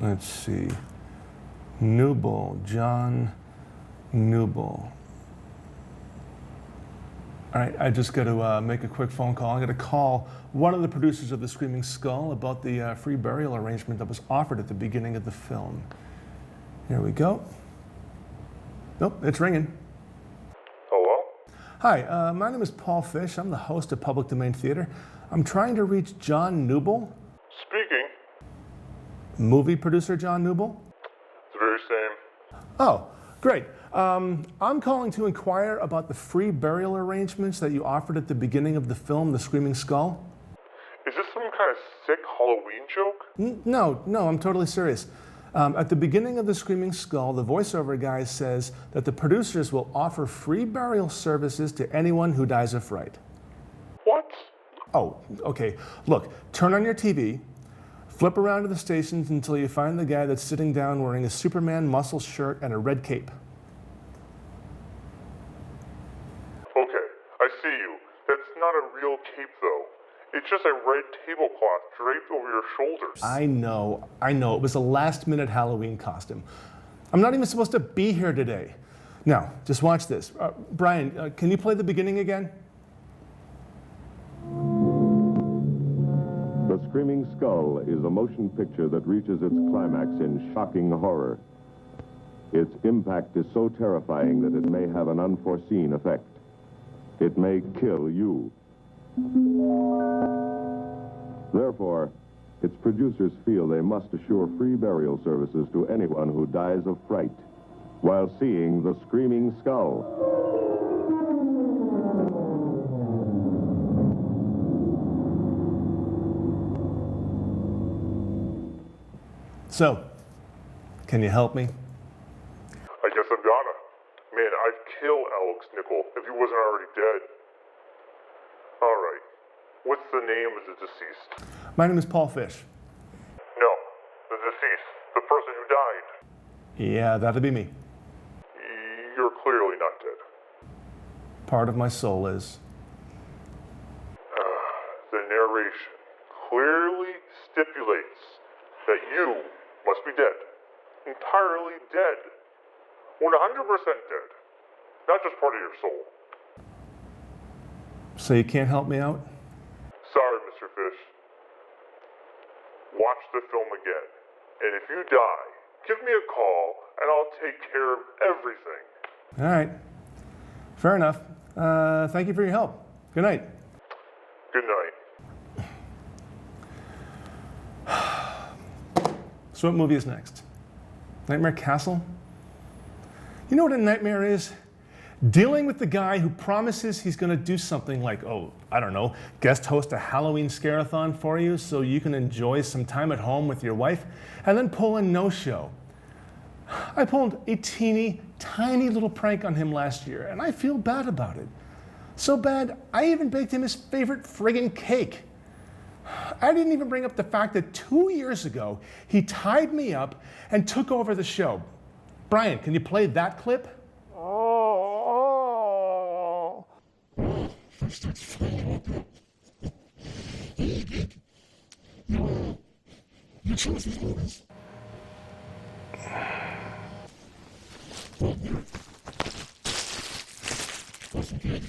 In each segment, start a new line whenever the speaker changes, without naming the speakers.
Let's see. Newble, John Newble. All right, I just got to make a quick phone call. I got to call one of the producers of The Screaming Skull about the free burial arrangement that was offered at the beginning of the film. Here we go. Nope, it's ringing.
Hello?
Hi, my name is Paul Fish. I'm the host of Public Domain Theater. I'm trying to reach John Newble.
Speaking.
Movie producer John Newble?
The very same.
Oh, great. I'm calling to inquire about the free burial arrangements that you offered at the beginning of the film, The Screaming Skull.
Is this some kind of sick Halloween joke?
No, I'm totally serious. At the beginning of The Screaming Skull, the voiceover guy says that the producers will offer free burial services to anyone who dies of fright.
What?
Oh, okay. Look, turn on your TV, flip around to the stations until you find the guy that's sitting down wearing a Superman muscle shirt and a red cape.
Okay, I see you. That's not a real cape, though. It's just a red tablecloth draped over your shoulders.
I know. It was a last-minute Halloween costume. I'm not even supposed to be here today. Now, just watch this. Brian, can you play the beginning again?
The Screaming Skull is a motion picture that reaches its climax in shocking horror. Its impact is so terrifying that it may have an unforeseen effect. It may kill you. Therefore, its producers feel they must assure free burial services to anyone who dies of fright while seeing The Screaming Skull.
So, can you help me?
I guess I'm gonna. Man, I'd kill Alex Nickel if he wasn't already dead. Alright, what's the name of the deceased?
My name is Paul Fish.
No, the deceased. The person who died.
Yeah, that'd be me.
You're clearly not dead.
Part of my soul is.
The narration clearly stipulates that you must be dead. Entirely dead. 100% dead. Not just part of your soul.
So you can't help me out?
Sorry, Mr. Fish. Watch the film again. And if you die, give me a call and I'll take care of everything.
All right. Fair enough. Thank you for your help. Good night.
Good night.
So what movie is next? Nightmare Castle? You know what a nightmare is? Dealing with the guy who promises he's going to do something like, guest host a Halloween scare-a-thon for you so you can enjoy some time at home with your wife, and then pull a no-show. I pulled a teeny, tiny little prank on him last year, and I feel bad about it. So bad, I even baked him his favorite friggin' cake. I didn't even bring up the fact that 2 years ago, he tied me up and took over the show. Brian, can you play that clip?
You chose these movies. Listen, kid.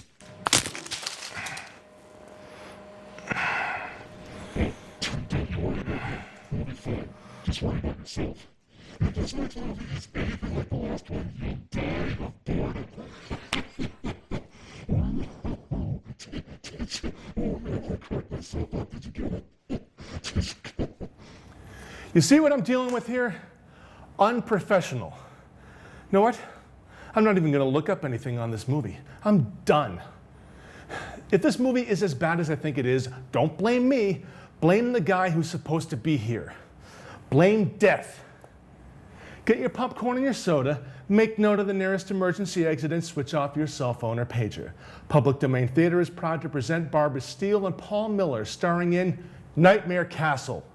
Turn down your order. You'll be fine. Just worry about yourself. If this next movie is anything like the last one, you'll die of boredom. Oh man, I cracked myself up. Did you get it?
You see what I'm dealing with here? Unprofessional. You know what? I'm not even going to look up anything on this movie. I'm done. If this movie is as bad as I think it is, don't blame me. Blame the guy who's supposed to be here. Blame death. Get your popcorn and your soda, make note of the nearest emergency exit, and switch off your cell phone or pager. Public Domain Theater is proud to present Barbara Steele and Paul Miller, starring in Nightmare Castle.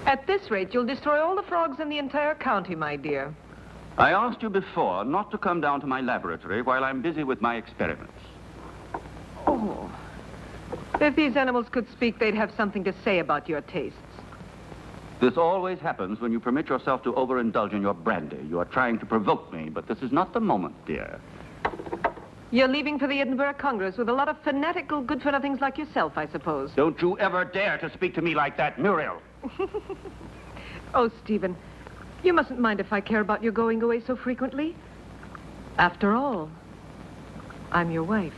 At this rate, you'll destroy all the frogs in the entire county, my dear.
I asked you before not to come down to my laboratory while I'm busy with my experiments.
Oh. If these animals could speak, they'd have something to say about your tastes.
This always happens when you permit yourself to overindulge in your brandy. You are trying to provoke me, but this is not the moment, dear.
You're leaving for the Edinburgh Congress with a lot of fanatical good-for-nothings like yourself, I suppose.
Don't you ever dare to speak to me like that, Muriel.
Oh, Stephen, you mustn't mind if I care about your going away so frequently. After all, I'm your wife.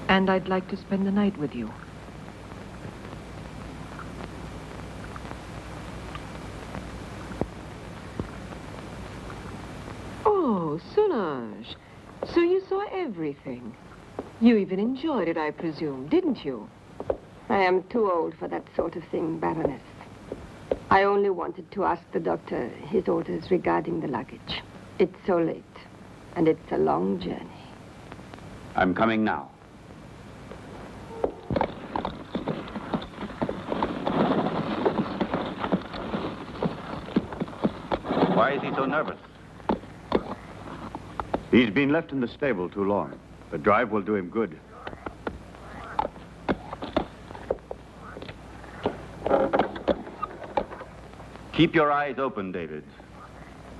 And I'd like to spend the night with you. Oh, Solange. So you saw everything. You even enjoyed it, I presume, didn't you?
I am too old for that sort of thing, Baroness. I only wanted to ask the doctor his orders regarding the luggage. It's so late, and it's a long journey.
I'm coming now. Why is he so nervous?
He's been left in the stable too long. The drive will do him good.
Keep your eyes open, David.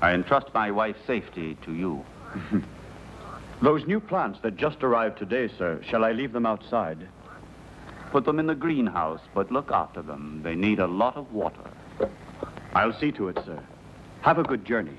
I entrust my wife's safety to you.
Those new plants that just arrived today, sir, shall I leave them outside?
Put them in the greenhouse, but look after them. They need a lot of water.
I'll see to it, sir. Have a good journey.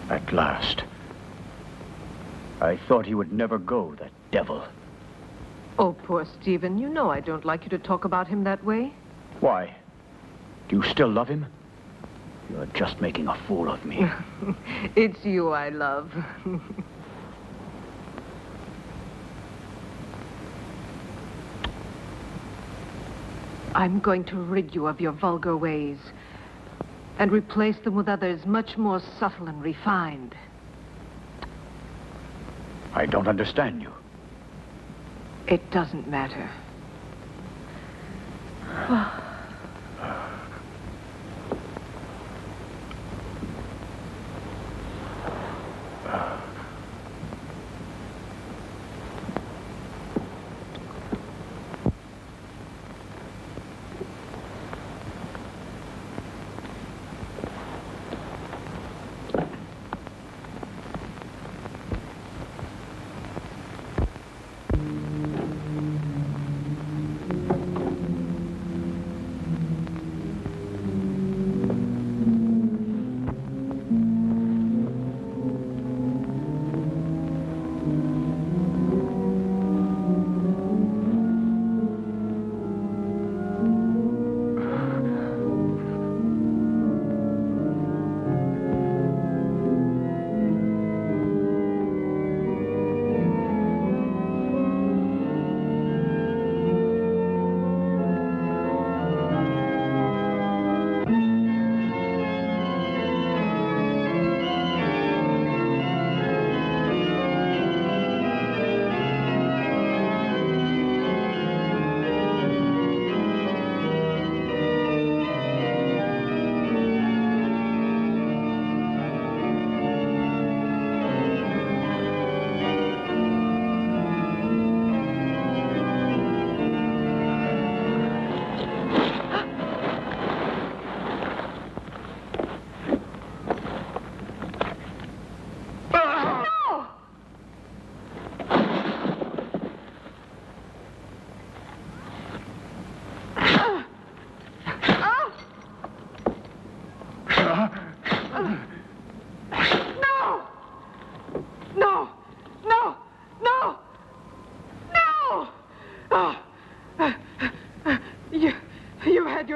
At last. I thought he would never go, that devil.
Oh, poor Stephen. You know I don't like you to talk about him that way.
Why? Do you still love him? You're just making a fool of me.
It's you I love. I'm going to rid you of your vulgar ways and replace them with others much more subtle and refined.
I don't understand you.
It doesn't matter.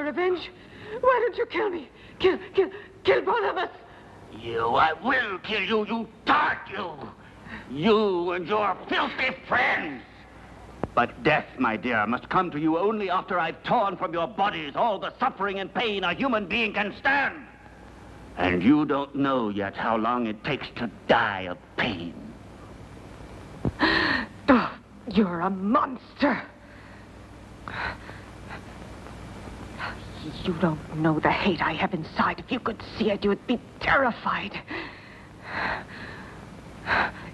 your revenge? Why don't you kill me? Kill both of us.
I will kill you, you tart, you! You and your filthy friends! But death, my dear, must come to you only after I've torn from your bodies all the suffering and pain a human being can stand. And you don't know yet how long it takes to die of pain.
Oh, you're a monster. You don't know the hate I have inside. If you could see it, you would be terrified.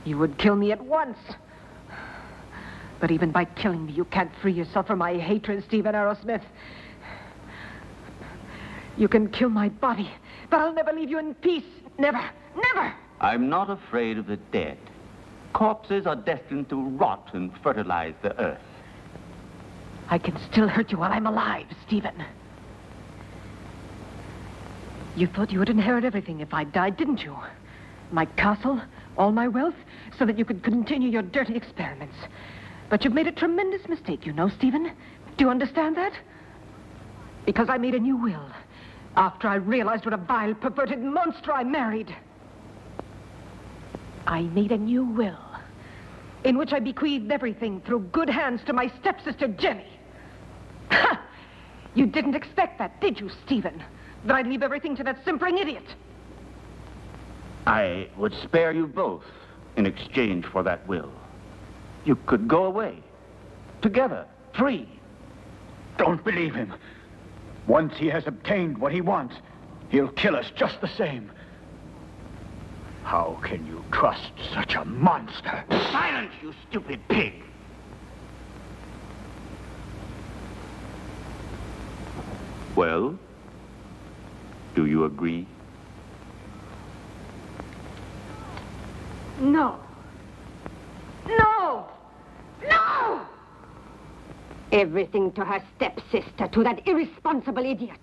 You would kill me at once. But even by killing me, you can't free yourself from my hatred, Stephen Arrowsmith. You can kill my body, but I'll never leave you in peace. Never, never.
I'm not afraid of the dead. Corpses are destined to rot and fertilize the earth.
I can still hurt you while I'm alive, Stephen. You thought you would inherit everything if I died, didn't you? My castle, all my wealth, so that you could continue your dirty experiments. But you've made a tremendous mistake, you know, Stephen. Do you understand that? Because I made a new will after I realized what a vile, perverted monster I married. I made a new will in which I bequeathed everything through good hands to my stepsister, Jenny. Ha! You didn't expect that, did you, Stephen? That I'd leave everything to that simpering idiot?
I would spare you both in exchange for that will. You could go away. Together. Free.
Don't believe him. Once he has obtained what he wants, he'll kill us just the same. How can you trust such a monster?
Silence, you stupid pig! Well, do you agree?
No. No! No!
Everything to her stepsister, to that irresponsible idiot.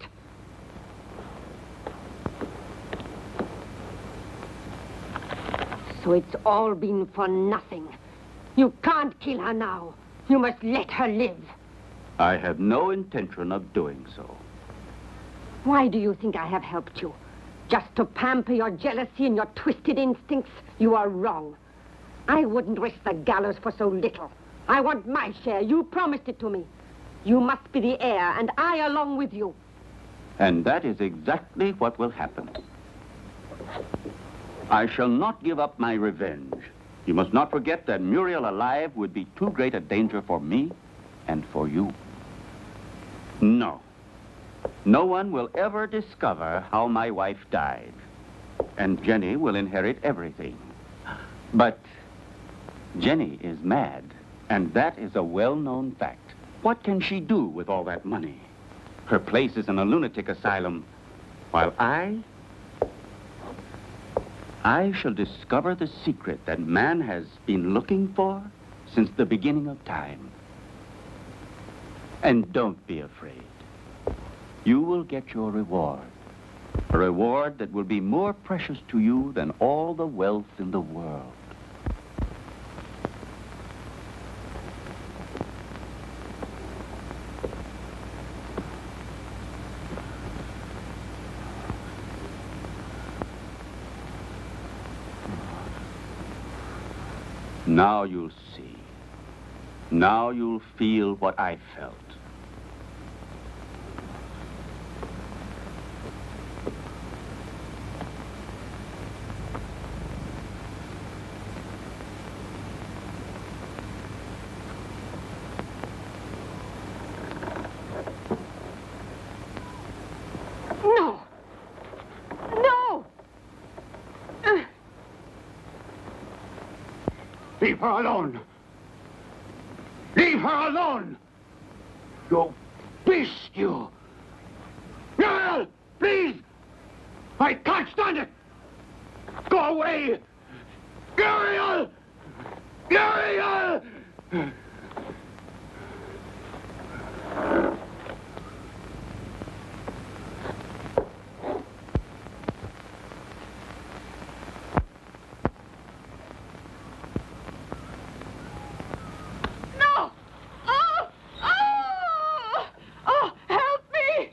So it's all been for nothing. You can't kill her now. You must let her live.
I have no intention of doing so.
Why do you think I have helped you? Just to pamper your jealousy and your twisted instincts? You are wrong. I wouldn't risk the gallows for so little. I want my share. You promised it to me. You must be the heir, and I along with you.
And that is exactly what will happen. I shall not give up my revenge. You must not forget that Muriel alive would be too great a danger for me and for you. No. No one will ever discover how my wife died. And Jenny will inherit everything. But Jenny is mad, and that is a well-known fact. What can she do with all that money? Her place is in a lunatic asylum, while I shall discover the secret that man has been looking for since the beginning of time. And don't be afraid. You will get your reward. A reward that will be more precious to you than all the wealth in the world. Now you'll see. Now you'll feel what I felt.
No! No!
Leave her alone! Leave her alone! You beast, you! Muriel, please! I can't stand it! Go away! Muriel! Muriel!
No! Oh! Oh! Oh! Help me!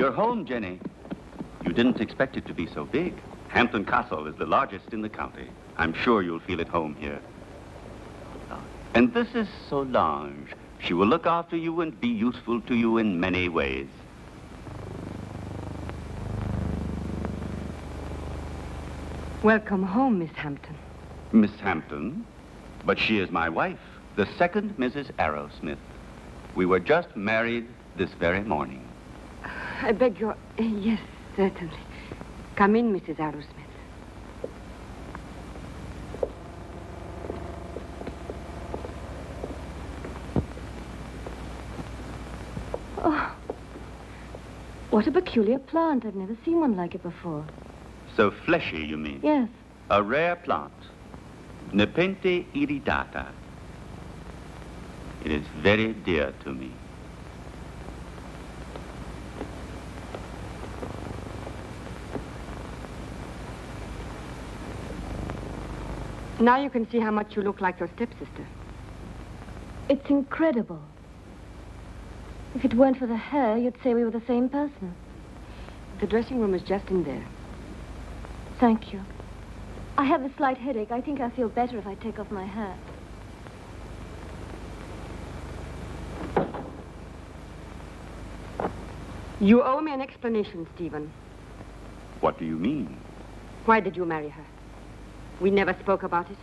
You're home, Jenny. You didn't expect it to be so big. Hampton Castle is the largest in the county. I'm sure you'll feel at home here. And this is Solange. She will look after you and be useful to you in many ways.
Welcome home, Miss Hampton.
Miss Hampton? But she is my wife, the second Mrs. Arrowsmith. We were just married this very morning.
I beg your... Yes, certainly. Come in, Mrs. Arrowsmith. Oh, what a peculiar plant. I've never seen one like it before.
So fleshy, you mean?
Yes.
A rare plant. Nepenthe iridata. It is very dear to me.
Now you can see how much you look like your stepsister.
It's incredible. If it weren't for the hair, you'd say we were the same person.
The dressing room is just in there.
Thank you. I have a slight headache. I think I'll feel better if I take off my hat.
You owe me an explanation, Stephen.
What do you mean?
Why did you marry her? We never spoke about it.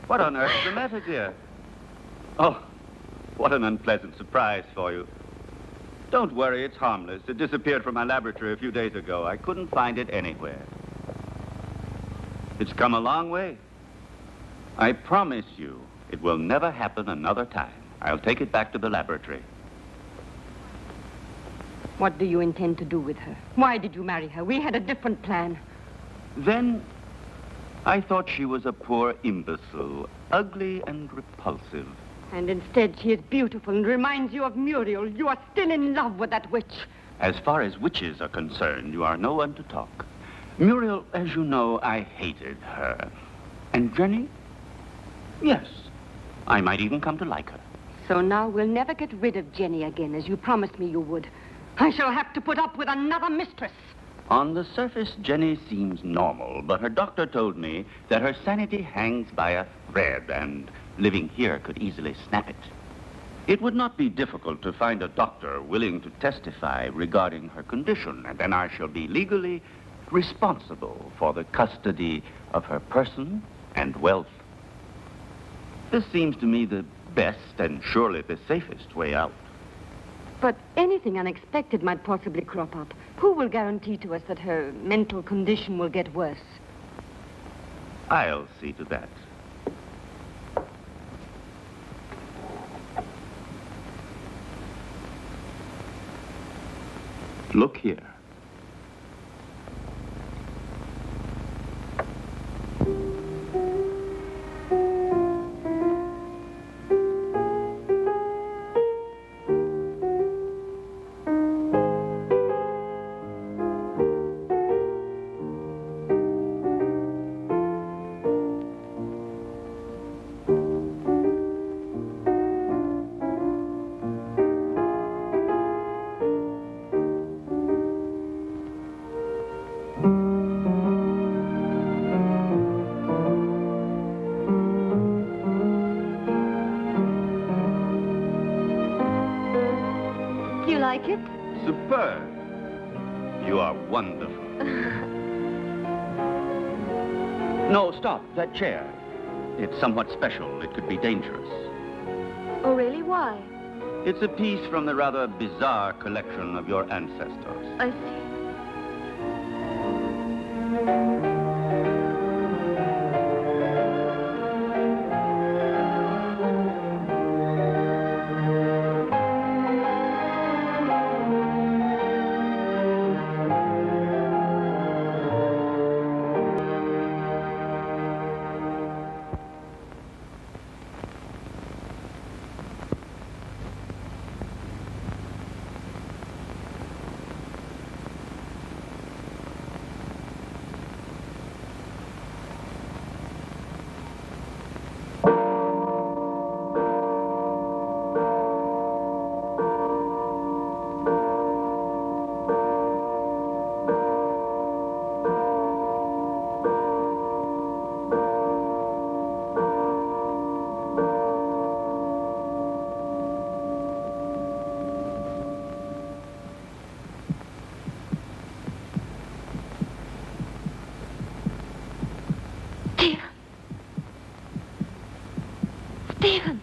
What on earth's the matter, dear? Oh, what an unpleasant surprise for you. Don't worry, it's harmless. It disappeared from my laboratory a few days ago. I couldn't find it anywhere. It's come a long way. I promise you, it will never happen another time. I'll take it back to the laboratory.
What do you intend to do with her? Why did you marry her? We had a different plan.
Then I thought she was a poor imbecile, ugly and repulsive.
And instead, she is beautiful and reminds you of Muriel. You are still in love with that witch.
As far as witches are concerned, you are no one to talk. Muriel, as you know, I hated her. And Jenny? Yes, I might even come to like her.
So now we'll never get rid of Jenny again, as you promised me you would. I shall have to put up with another mistress.
On the surface, Jenny seems normal, but her doctor told me that her sanity hangs by a thread, and living here could easily snap it. It would not be difficult to find a doctor willing to testify regarding her condition, and then I shall be legally responsible for the custody of her person and wealth. This seems to me the best and surely the safest way out.
But anything unexpected might possibly crop up. Who will guarantee to us that her mental condition will get worse?
I'll see to that. Look here.
You like it?
Superb. You are wonderful. No, stop. That chair. It's somewhat special. It could be dangerous.
Oh, really? Why?
It's a piece from the rather bizarre collection of your ancestors.
I see. Stephen!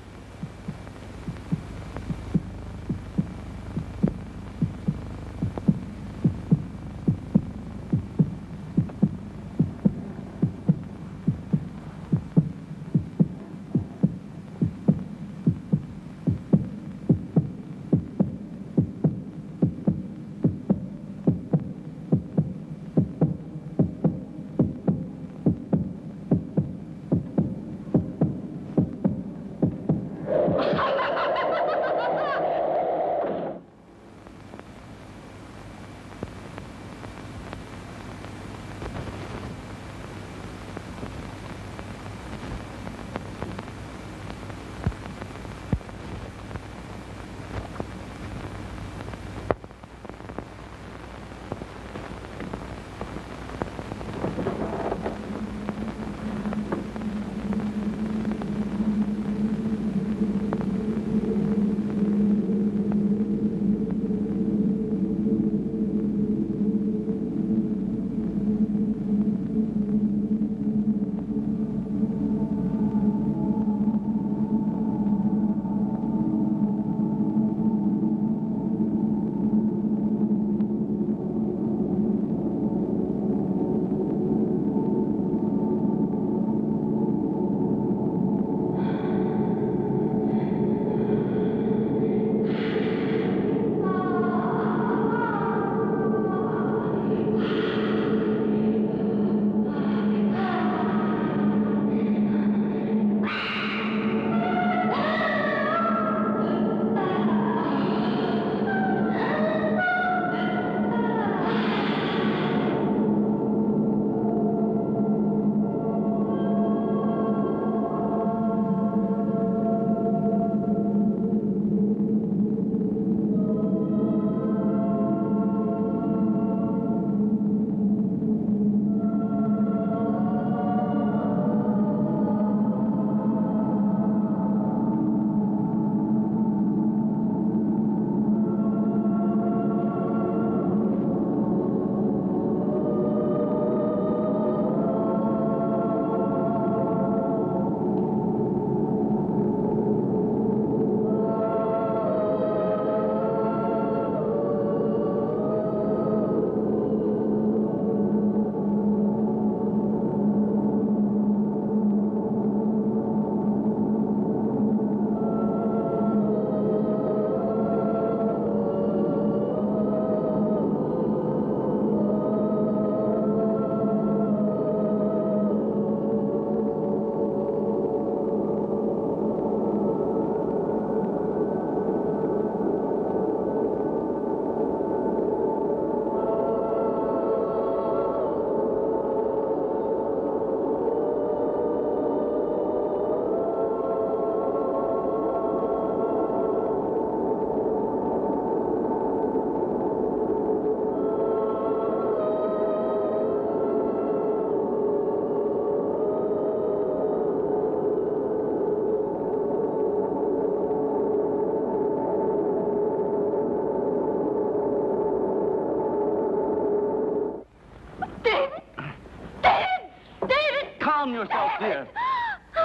Calm yourself, dear.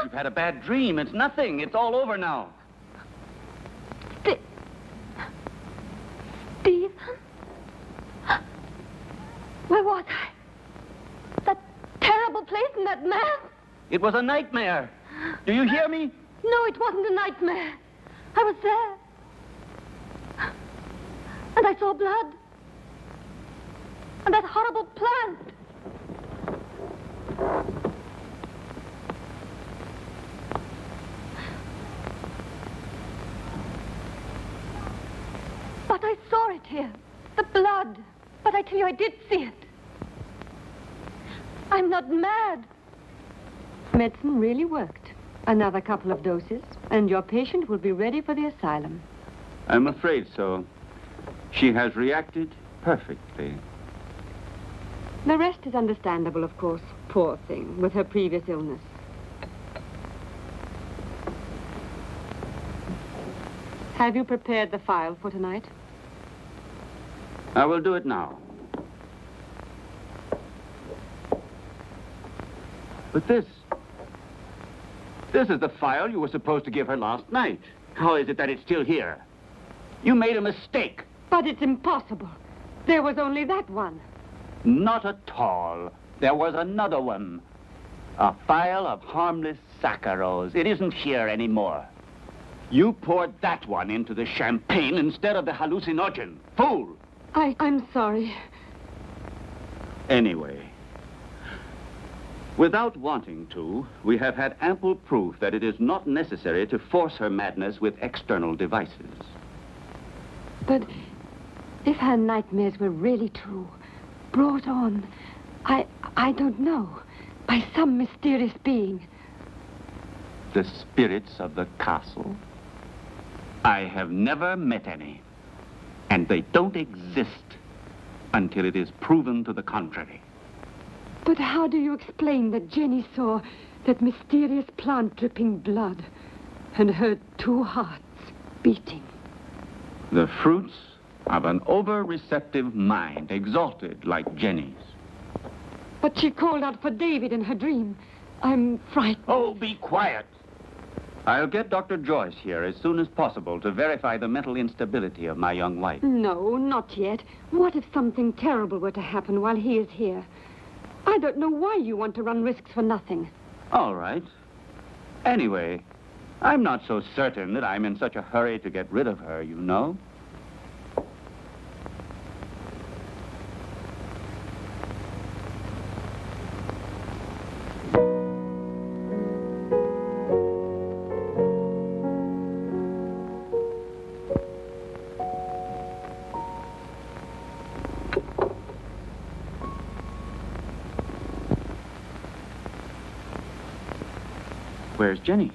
You've had a bad dream. It's nothing. It's all over now.
Stephen? Where was I? That terrible place and that man?
It was a nightmare. Do you hear me?
No, it wasn't a nightmare. I was there. And I saw blood. And that horrible plant. But I saw it here. The blood. But I tell you, I did see it. I'm not mad.
Medicine really worked. Another couple of doses, and your patient will be ready for the asylum.
I'm afraid so. She has reacted perfectly.
The rest is understandable, of course. Poor thing, with her previous illness. Have you prepared the file for tonight?
I will do it now. But this is the file you were supposed to give her last night. How is it that it's still here? You made a mistake.
But it's impossible. There was only that one.
Not at all. There was another one. A file of harmless saccharos. It isn't here anymore. You poured that one into the champagne instead of the hallucinogen. Fool!
I'm sorry.
Anyway, without wanting to, we have had ample proof that it is not necessary to force her madness with external devices.
But if her nightmares were really true, brought on, I don't know, by some mysterious being.
The spirits of the castle? I have never met any. And they don't exist until it is proven to the contrary.
But how do you explain that Jenny saw that mysterious plant dripping blood and heard two hearts beating?
The fruits of an over-receptive mind, exalted like Jenny's.
But she called out for David in her dream. I'm frightened.
Oh, be quiet. I'll get Dr. Joyce here as soon as possible to verify the mental instability of my young wife.
No, not yet. What if something terrible were to happen while he is here? I don't know why you want to run risks for nothing.
All right. Anyway, I'm not so certain that I'm in such a hurry to get rid of her, you know. Where's Jenny?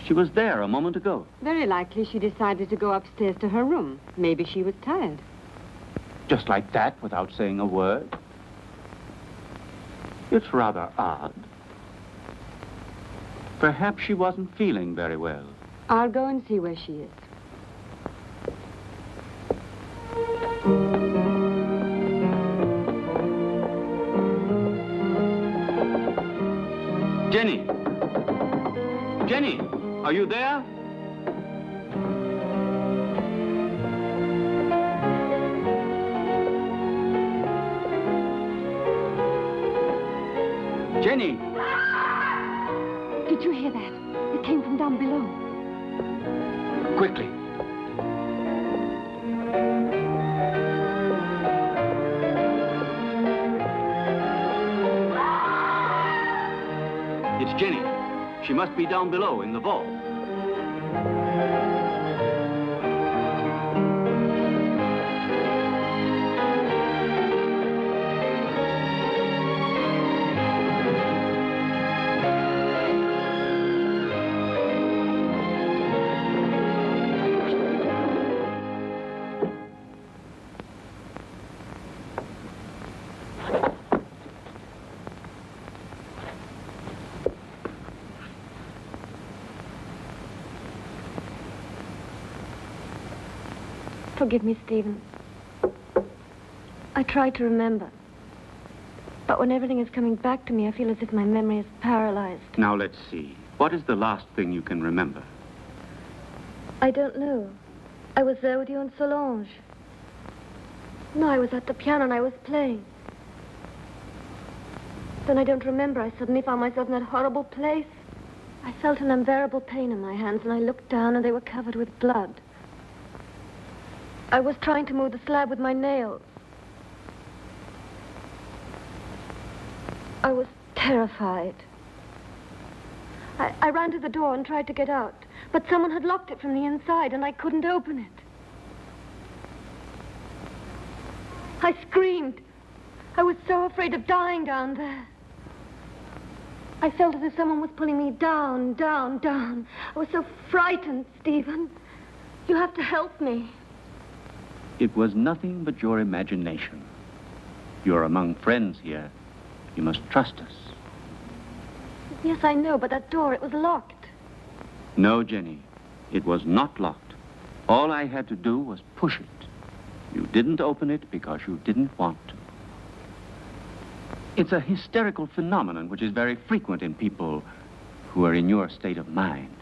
She was there a moment ago.
Very likely she decided to go upstairs to her room. Maybe she was tired.
Just like that, without saying a word? It's rather odd. Perhaps she wasn't feeling very well.
I'll go and see where she is.
Jenny! Jenny, are you there? Jenny!
Did you hear that? It came from down below.
Quickly. It's Jenny. She must be down below in the vault.
Forgive me, Stephen. I tried to remember. But when everything is coming back to me, I feel as if my memory is paralyzed.
Now, let's see. What is the last thing you can remember?
I don't know. I was there with you and Solange. No, I was at the piano and I was playing. Then I don't remember. I suddenly found myself in that horrible place. I felt an unbearable pain in my hands, and I looked down, and they were covered with blood. I was trying to move the slab with my nails. I was terrified. I ran to the door and tried to get out, but someone had locked it from the inside, and I couldn't open it. I screamed. I was so afraid of dying down there. I felt as if someone was pulling me down, down, down. I was so frightened, Stephen. You have to help me.
It was nothing but your imagination. You're among friends here. You must trust us.
Yes, I know, but that door, it was locked.
No, Jenny. It was not locked. All I had to do was push it. You didn't open it because you didn't want to. It's a hysterical phenomenon which is very frequent in people who are in your state of mind.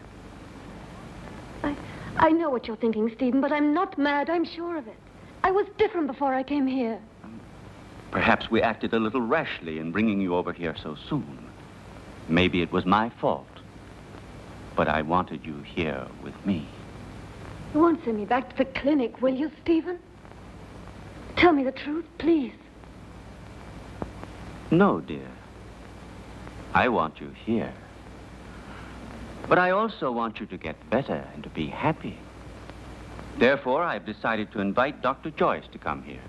I know what you're thinking, Stephen, but I'm not mad. I'm sure of it. I was different before I came here.
Perhaps we acted a little rashly in bringing you over here so soon. Maybe it was my fault. But I wanted you here with me.
You won't send me back to the clinic, will you, Stephen? Tell me the truth, please.
No, dear. I want you here. But I also want you to get better and to be happy. Therefore, I've decided to invite Dr. Joyce to come here.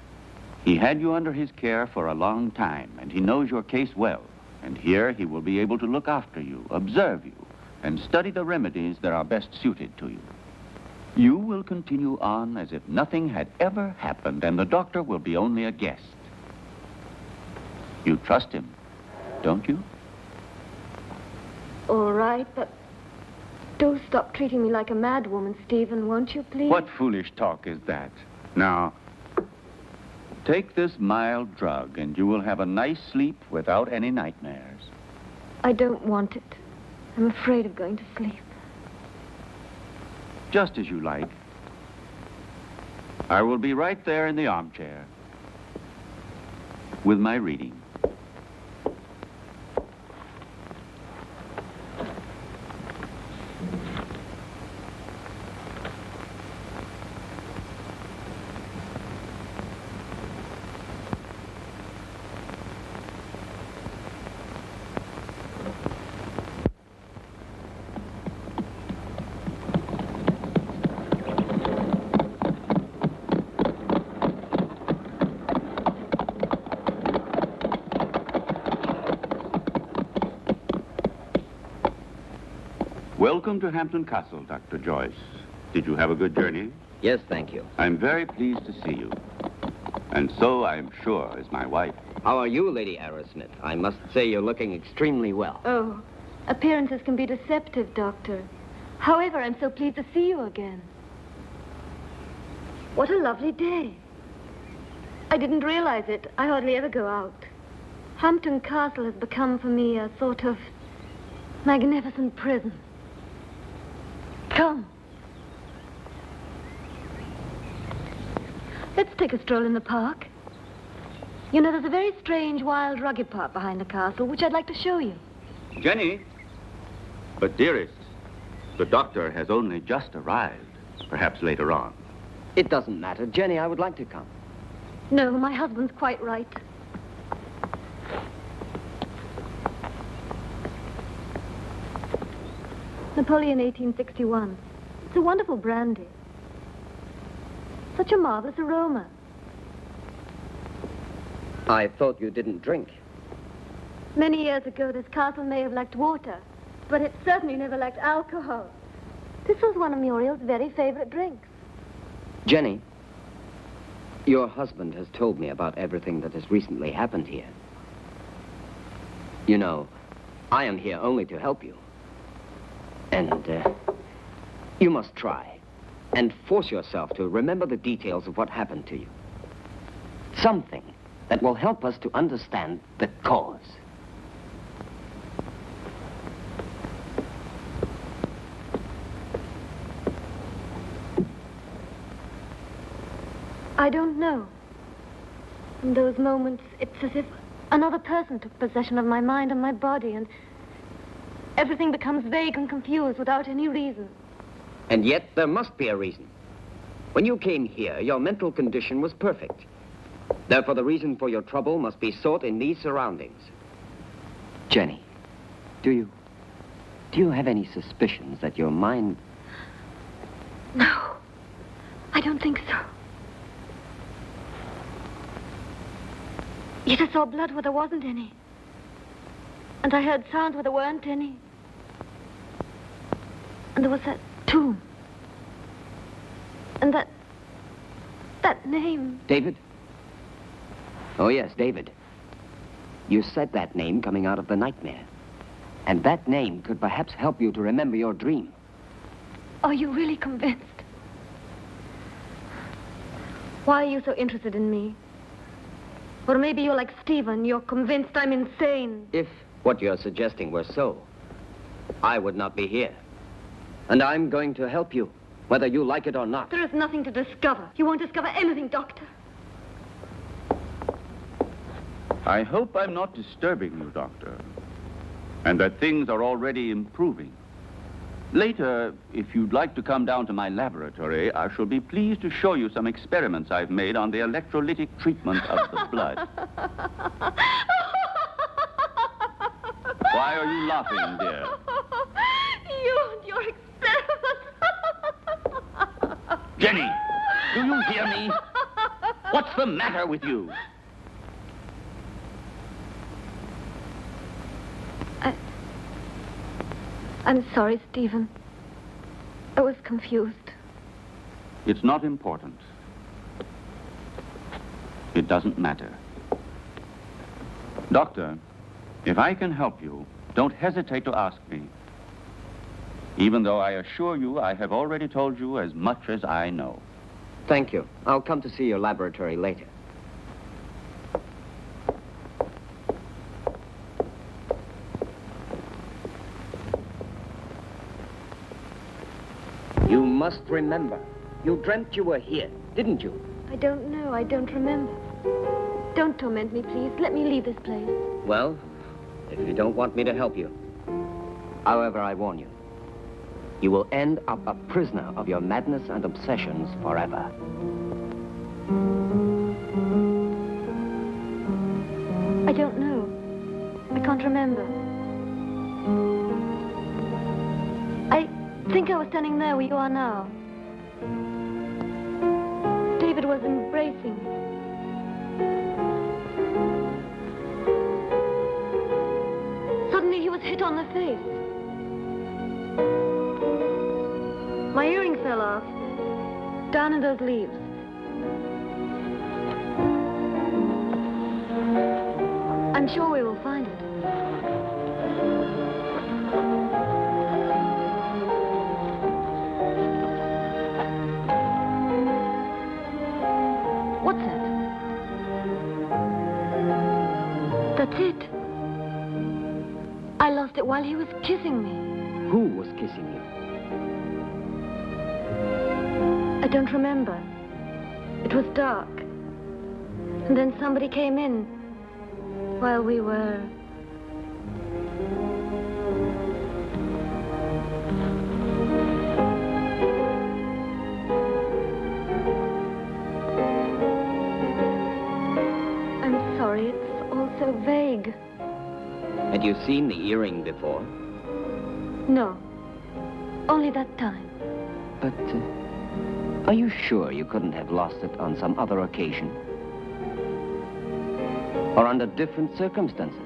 He had you under his care for a long time, and he knows your case well. And here he will be able to look after you, observe you, and study the remedies that are best suited to you. You will continue on as if nothing had ever happened, and the doctor will be only a guest. You trust him, don't you?
All right, but do stop treating me like a mad woman, Stephen, won't you, please?
What foolish talk is that? Now, take this mild drug, and you will have a nice sleep without any nightmares.
I don't want it. I'm afraid of going to sleep.
Just as you like. I will be right there in the armchair with my reading. Welcome to Hampton Castle, Dr. Joyce. Did you have a good journey?
Yes, thank you.
I'm very pleased to see you. And so, I'm sure, is my wife.
How are you, Lady Arrowsmith? I must say you're looking extremely well.
Oh, appearances can be deceptive, Doctor. However, I'm so pleased to see you again. What a lovely day. I didn't realize it. I hardly ever go out. Hampton Castle has become for me a sort of magnificent prison. Come. Let's take a stroll in the park. You know, there's a very strange, wild, rugged part behind the castle, which I'd like to show you.
Jenny! But, dearest, the doctor has only just arrived. Perhaps later on.
It doesn't matter. Jenny, I would like to come.
No, my husband's quite right. Napoleon 1861. It's a wonderful brandy. Such a marvelous aroma.
I thought you didn't drink.
Many years ago, this castle may have lacked water, but it certainly never lacked alcohol. This was one of Muriel's very favorite drinks.
Jenny, your husband has told me about everything that has recently happened here. You know, I am here only to help you. And you must try and force yourself to remember the details of what happened to you. Something, that will help us to understand the cause.
I don't know. In those moments, it's as if another person took possession of my mind and my body, and everything becomes vague and confused without any reason.
And yet, there must be a reason. When you came here, your mental condition was perfect. Therefore, the reason for your trouble must be sought in these surroundings. Jenny, do you have any suspicions that your mind...
No, I don't think so. Yet I saw blood where there wasn't any. And I heard sounds where there weren't any. And there was that tomb. And that name.
David? Oh, yes, David. You said that name coming out of the nightmare. And that name could perhaps help you to remember your dream.
Are you really convinced? Why are you so interested in me? Or maybe you're like Stephen, you're convinced I'm insane.
If what you're suggesting were so, I would not be here. And I'm going to help you, whether you like it or not.
There is nothing to discover. You won't discover anything, Doctor.
I hope I'm not disturbing you, Doctor, and that things are already improving. Later, if you'd like to come down to my laboratory, I shall be pleased to show you some experiments I've made on the electrolytic treatment of the blood. Why are you laughing, dear?
You and your experiments.
Jenny, do you hear me? What's the matter with you?
I'm sorry, Stephen. I was confused.
It's not important. It doesn't matter. Doctor, if I can help you, don't hesitate to ask me. Even though I assure you I have already told you as much as I know.
Thank you. I'll come to see your laboratory later. You must remember. You dreamt you were here, didn't you?
I don't know. I don't remember. Don't torment me, please. Let me leave this place.
Well, if you don't want me to help you. However, I warn you. You will end up a prisoner of your madness and obsessions forever.
I don't know. I can't remember. I think I was standing there where you are now. David was embracing me. Suddenly he was hit on the face. My earring fell off, down in those leaves. I'm sure we will find it. What's that? That's it. I lost it while he was kissing me.
Who was kissing you?
I don't remember. It was dark. And then somebody came in while we were... I'm sorry, it's all so vague.
Had you seen the earring before?
No, only that time.
But, are you sure you couldn't have lost it on some other occasion? Or under different circumstances?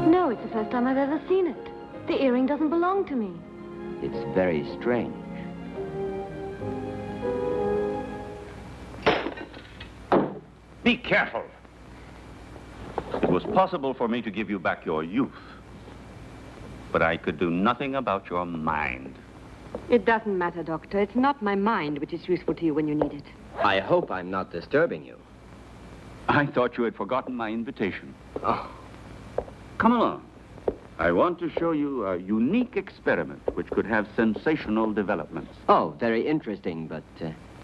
No, it's the first time I've ever seen it. The earring doesn't belong to me.
It's very strange.
Be careful. It was possible for me to give you back your youth, but I could do nothing about your mind.
It doesn't matter, Doctor. It's not my mind which is useful to you when you need it.
I hope I'm not disturbing you.
I thought you had forgotten my invitation.
Oh,
Come along. I want to show you a unique experiment which could have sensational developments.
oh, very interesting, but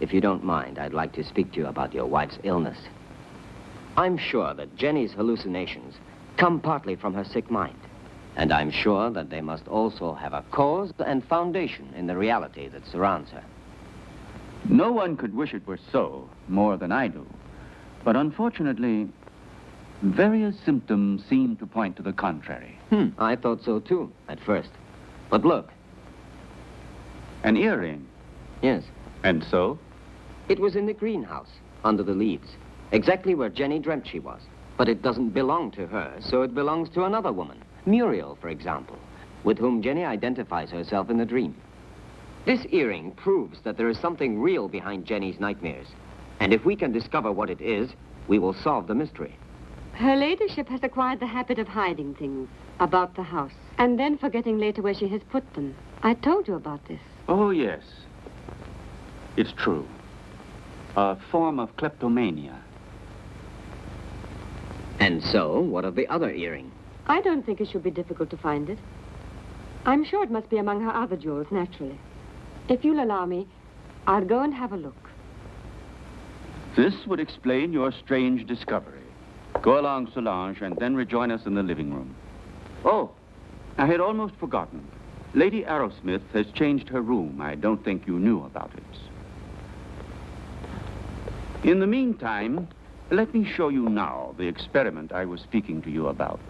if you don't mind, I'd like to speak to you about your wife's illness. I'm sure that Jenny's hallucinations come partly from her sick mind. And I'm sure that they must also have a cause and foundation in the reality that surrounds her.
No one could wish it were so more than I do. But unfortunately, various symptoms seem to point to the contrary.
I thought so too, at first. But look.
An earring.
Yes.
And so?
It was in the greenhouse, under the leaves, exactly where Jenny dreamt she was. But it doesn't belong to her, so it belongs to another woman. Muriel, for example, with whom Jenny identifies herself in the dream. This earring proves that there is something real behind Jenny's nightmares. And if we can discover what it is, we will solve the mystery.
Her ladyship has acquired the habit of hiding things about the house and then forgetting later where she has put them. I told you about this.
Oh, yes. It's true. A form of kleptomania.
And so, what of the other earring?
I don't think it should be difficult to find it. I'm sure it must be among her other jewels, naturally. If you'll allow me, I'll go and have a look.
This would explain your strange discovery. Go along, Solange, and then rejoin us in the living room. Oh, I had almost forgotten. Lady Arrowsmith has changed her room. I don't think you knew about it. In the meantime, let me show you now the experiment I was speaking to you about.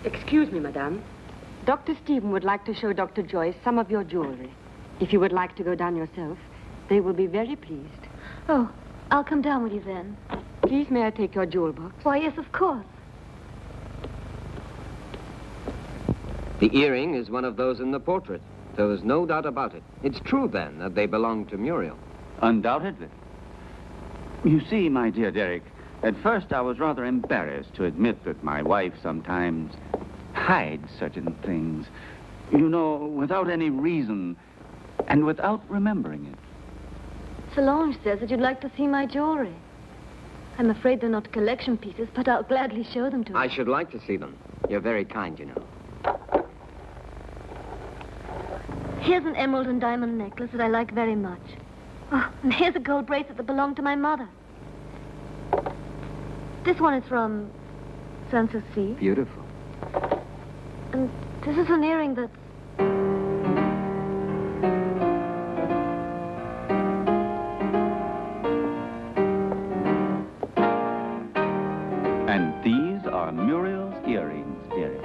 Excuse me, madame. Dr. Stephen would like to show Dr. Joyce some of your jewelry. If you would like to go down yourself, they will be very pleased.
Oh, I'll come down with you then.
Please, may I take your jewel box?
Why, yes, of course.
The earring is one of those in the portrait. There was no doubt about it. It's true, then, that they belong to Muriel.
Undoubtedly. You see, my dear Derek, at first I was rather embarrassed to admit that my wife sometimes hides certain things. You know, without any reason and without remembering it.
Solange says that you'd like to see my jewelry. I'm afraid they're not collection pieces, but I'll gladly show them to you.
I should like to see them. You're very kind, you know.
Here's an emerald and diamond necklace that I like very much. Oh, and here's a gold bracelet that belonged to my mother. This one is from Sanssouci.
Beautiful.
And this is an earring that's...
And these are Muriel's earrings, dearest.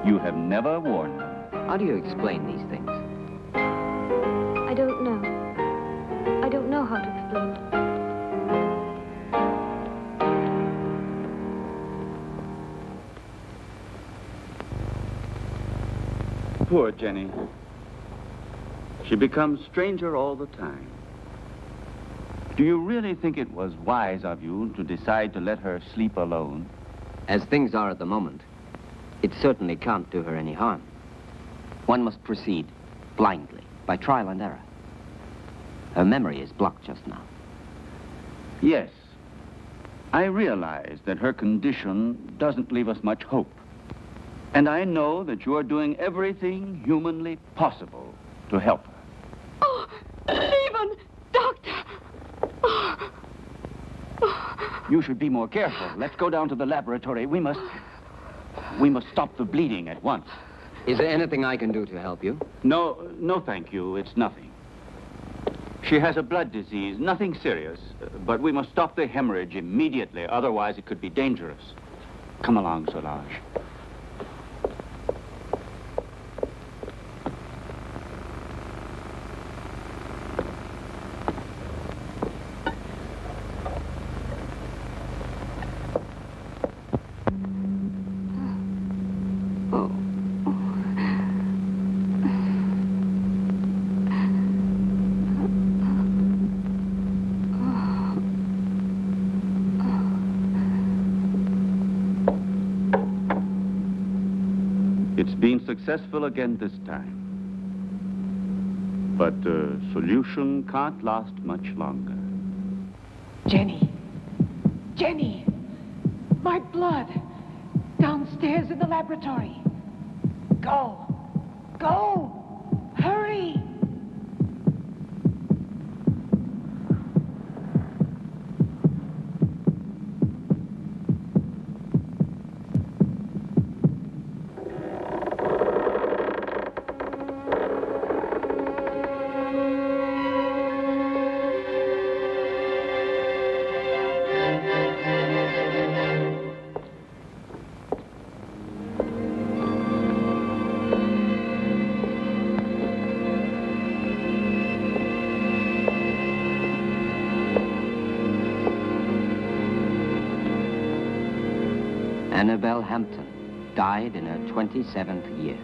You have never worn them.
How do you explain these things?
I don't know. I don't know how to explain it.
Poor Jenny. She becomes stranger all the time. Do you really think it was wise of you to decide to let her sleep alone?
As things are at the moment, it certainly can't do her any harm. One must proceed blindly, by trial and error. Her memory is blocked just now.
Yes. I realize that her condition doesn't leave us much hope. And I know that you are doing everything humanly possible to help her.
Oh, Stephen! Doctor!
You should be more careful. Let's go down to the laboratory. We must stop the bleeding at once.
Is there anything I can do to help you?
No, thank you. It's nothing. She has a blood disease, nothing serious. But we must stop the hemorrhage immediately, otherwise it could be dangerous. Come along, Solange. It's been successful again this time. But the solution can't last much longer.
Jenny. Jenny. My blood. Downstairs in the laboratory. Go. Go. Hurry.
Annabelle Hampton died in her 27th year.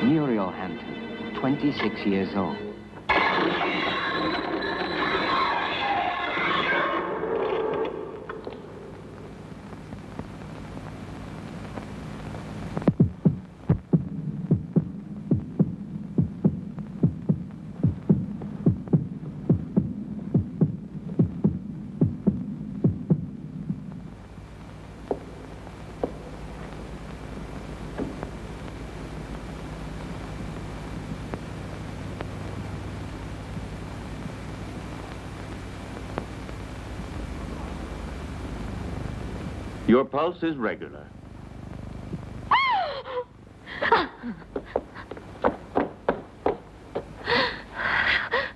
Muriel Hampton, 26 years old.
Your pulse is regular.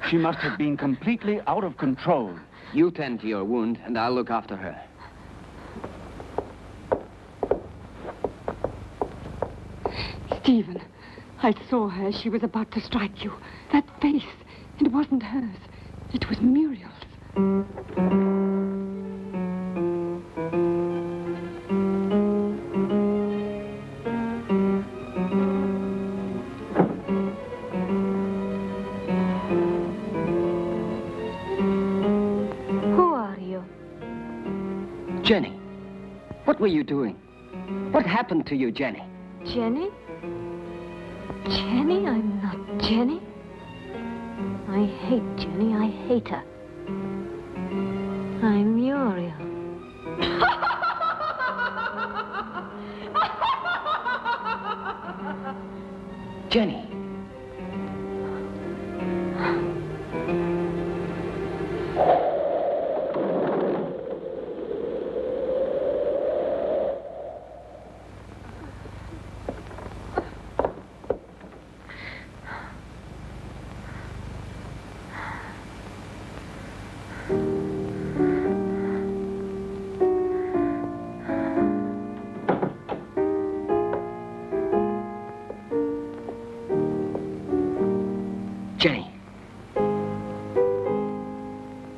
She must have been completely out of control.
You tend to your wound, and I'll look after her.
Stephen, I saw her. She was about to strike you. That face, it wasn't hers. It was Muriel's.
Who are you?
Jenny, what were you doing? What happened to you, Jenny?
Jenny? Jenny? I'm not Jenny. I hate Jenny. I hate her. I'm Muriel.
Jenny. Jenny.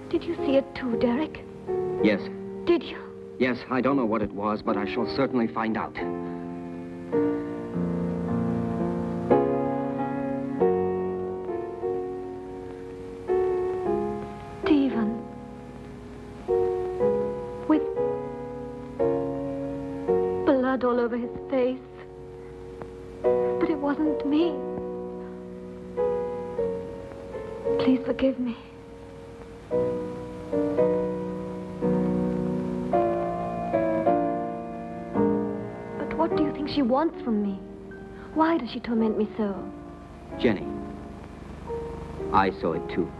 Did you see it too, Derek?
Yes.
Did you?
Yes, I don't know what it was, but I shall certainly find out.
Stephen. With blood all over his face. But it wasn't me. Please forgive me. But what do you think she wants from me? Why does she torment me so?
Jenny, I saw it too.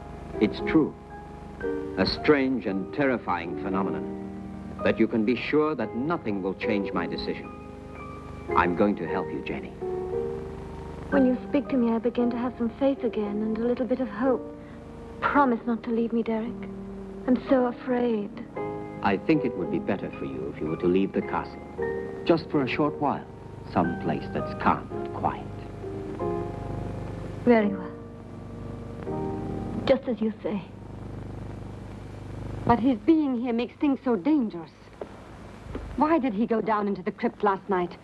It's true. A strange and terrifying phenomenon. But you can be sure that nothing will change my decision. I'm going to help you, Jenny.
When you speak to me, I begin to have some faith again and a little bit of hope. Promise not to leave me, Derek. I'm so afraid.
I think it would be better for you if you were to leave the castle. Just for a short while. Some place that's calm and quiet.
Very well. Just as you say.
But his being here makes things so dangerous. Why did he go down into the crypt last night?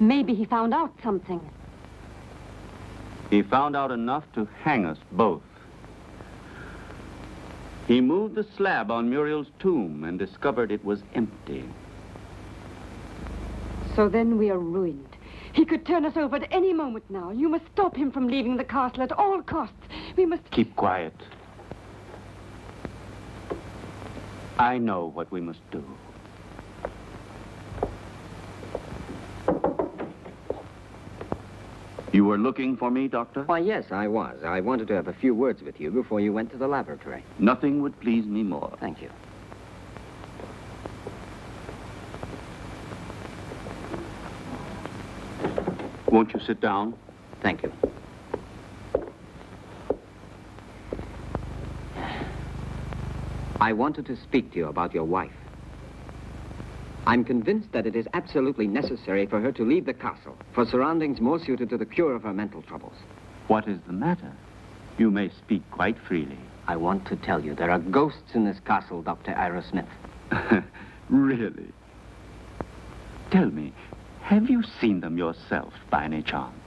Maybe he found out something.
He found out enough to hang us both. He moved the slab on Muriel's tomb and discovered it was empty.
So then we are ruined. He could turn us over at any moment now. You must stop him from leaving the castle at all costs. We must...
Keep quiet. I know what we must do. You were looking for me, Doctor?
Why, yes, I was. I wanted to have a few words with you before you went to the laboratory.
Nothing would please me more.
Thank you.
Won't you sit down?
Thank you. I wanted to speak to you about your wife. I'm convinced that it is absolutely necessary for her to leave the castle for surroundings more suited to the cure of her mental troubles.
What is the matter? You may speak quite freely.
I want to tell you there are ghosts in this castle, Dr. Ira Smith.
Really? Tell me, have you seen them yourself by any chance?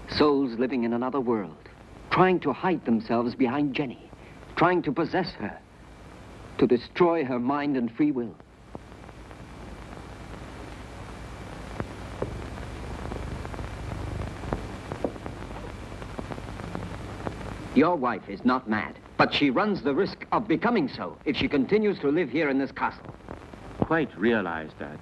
Souls living in another world, trying to hide themselves behind Jenny, trying to possess her, to destroy her mind and free will. Your wife is not mad, but she runs the risk of becoming so if she continues to live here in this castle.
Quite realize that.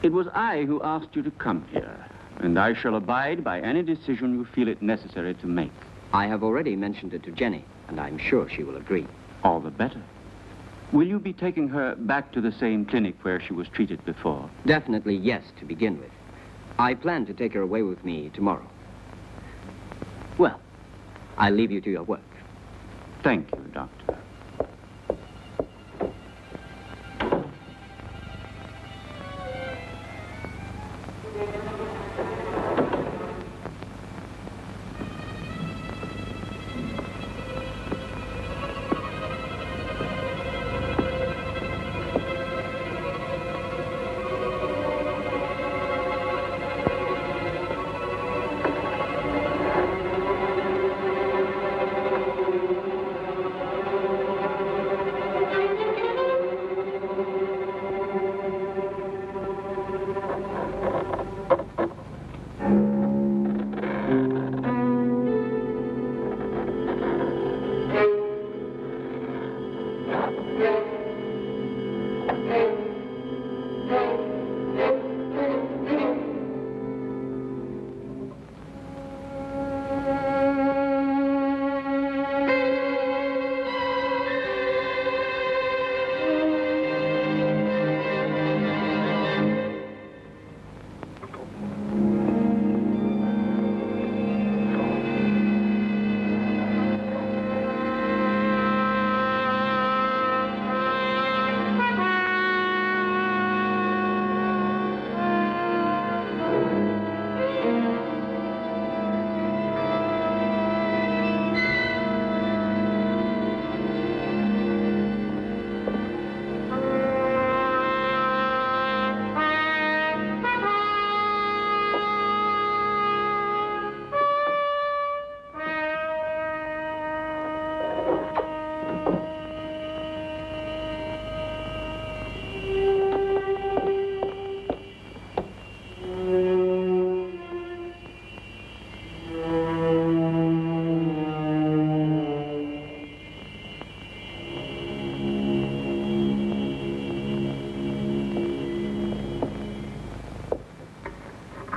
It was I who asked you to come here, and I shall abide by any decision you feel it necessary to make.
I have already mentioned it to Jenny, and I'm sure she will agree.
All the better. Will you be taking her back to the same clinic where she was treated before?
Definitely yes, to begin with. I plan to take her away with me tomorrow. Well, I leave you to your work.
Thank you, Doctor.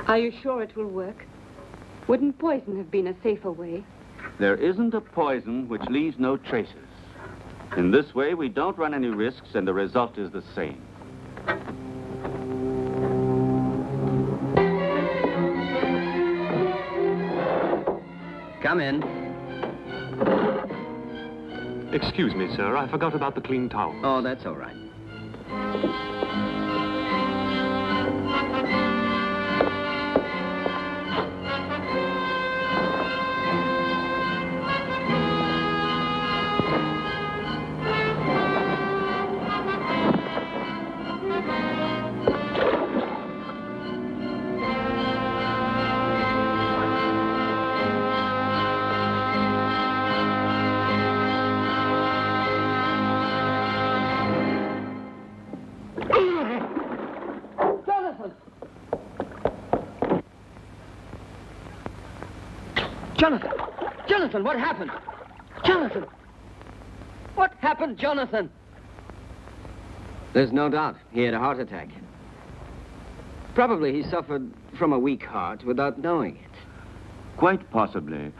Are you sure it will work? Wouldn't poison have been a safer way?
There isn't a poison which leaves no traces. In this way, we don't run any risks, and the result is the same.
Come in.
Excuse me, sir. I forgot about the clean towel.
Oh, that's all right. Jonathan! Jonathan, what happened? Jonathan! What happened, Jonathan? There's no doubt he had a heart attack. Probably he suffered from a weak heart without knowing it.
Quite possibly.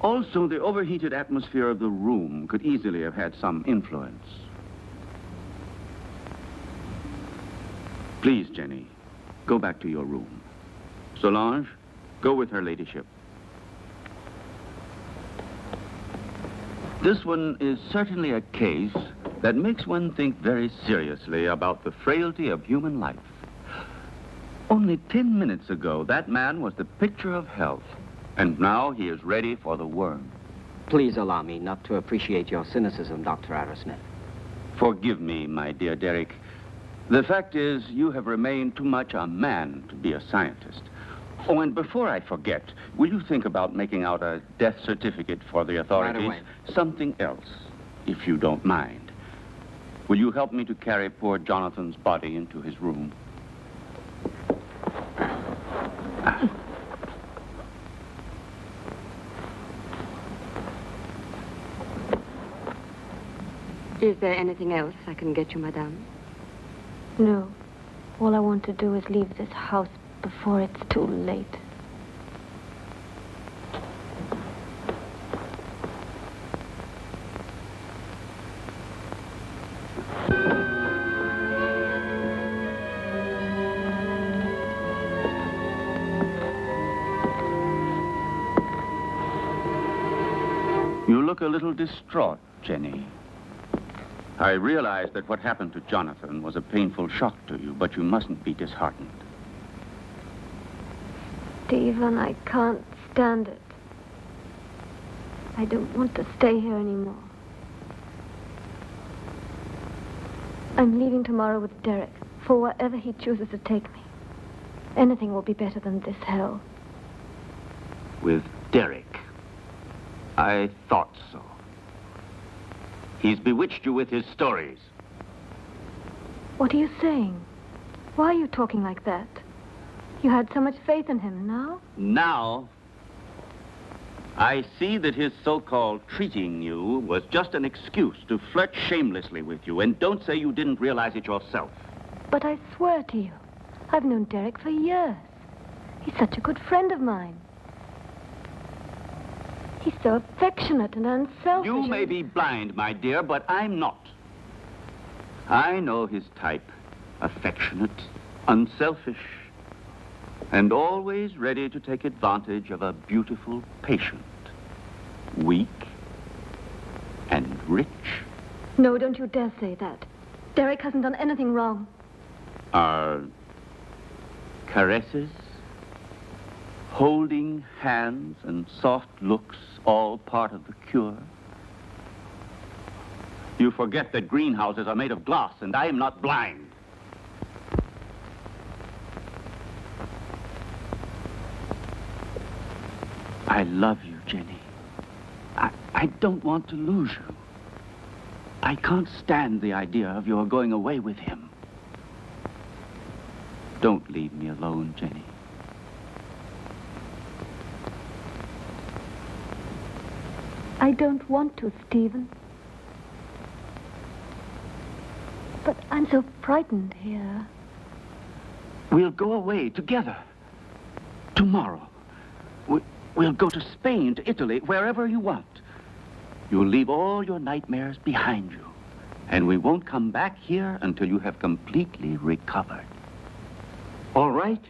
Also, the overheated atmosphere of the room could easily have had some influence. Please, Jenny, go back to your room. Solange, go with her ladyship. This one is certainly a case that makes one think very seriously about the frailty of human life. Only 10 minutes ago, that man was the picture of health, and now he is ready for the worm.
Please allow me not to appreciate your cynicism, Dr. Arrowsmith.
Forgive me, my dear Derek. The fact is, you have remained too much a man to be a scientist. Oh, and before I forget, will you think about making out a death certificate for the authorities?
Right away.
Something else, if you don't mind. Will you help me to carry poor Jonathan's body into his room?
Is there anything else I can get you, madame?
No. All I want to do is leave this house before it's too late.
You look a little distraught, Jenny. I realize that what happened to Jonathan was a painful shock to you, but you mustn't be disheartened.
Stephen, I can't stand it. I don't want to stay here anymore. I'm leaving tomorrow with Derek for wherever he chooses to take me. Anything will be better than this hell.
With Derek? I thought so. He's bewitched you with his stories.
What are you saying? Why are you talking like that? You had so much faith in him. Now?
Now, I see that his so-called treating you was just an excuse to flirt shamelessly with you, and don't say you didn't realize it yourself.
But I swear to you, I've known Derek for years. He's such a good friend of mine. He's so affectionate and unselfish.
You may be blind, my dear, but I'm not. I know his type. Affectionate, unselfish, and always ready to take advantage of a beautiful patient. Weak and rich.
No, don't you dare say that. Derek hasn't done anything wrong.
Are caresses, holding hands, and soft looks all part of the cure? You forget that greenhouses are made of glass, and I am not blind. I love you, Jenny. I don't want to lose you. I can't stand the idea of your going away with him. Don't leave me alone, Jenny.
I don't want to, Stephen. But I'm so frightened here.
We'll go away together. Tomorrow. We'll go to Spain, to Italy, wherever you want. You'll leave all your nightmares behind you. And we won't come back here until you have completely recovered. All right?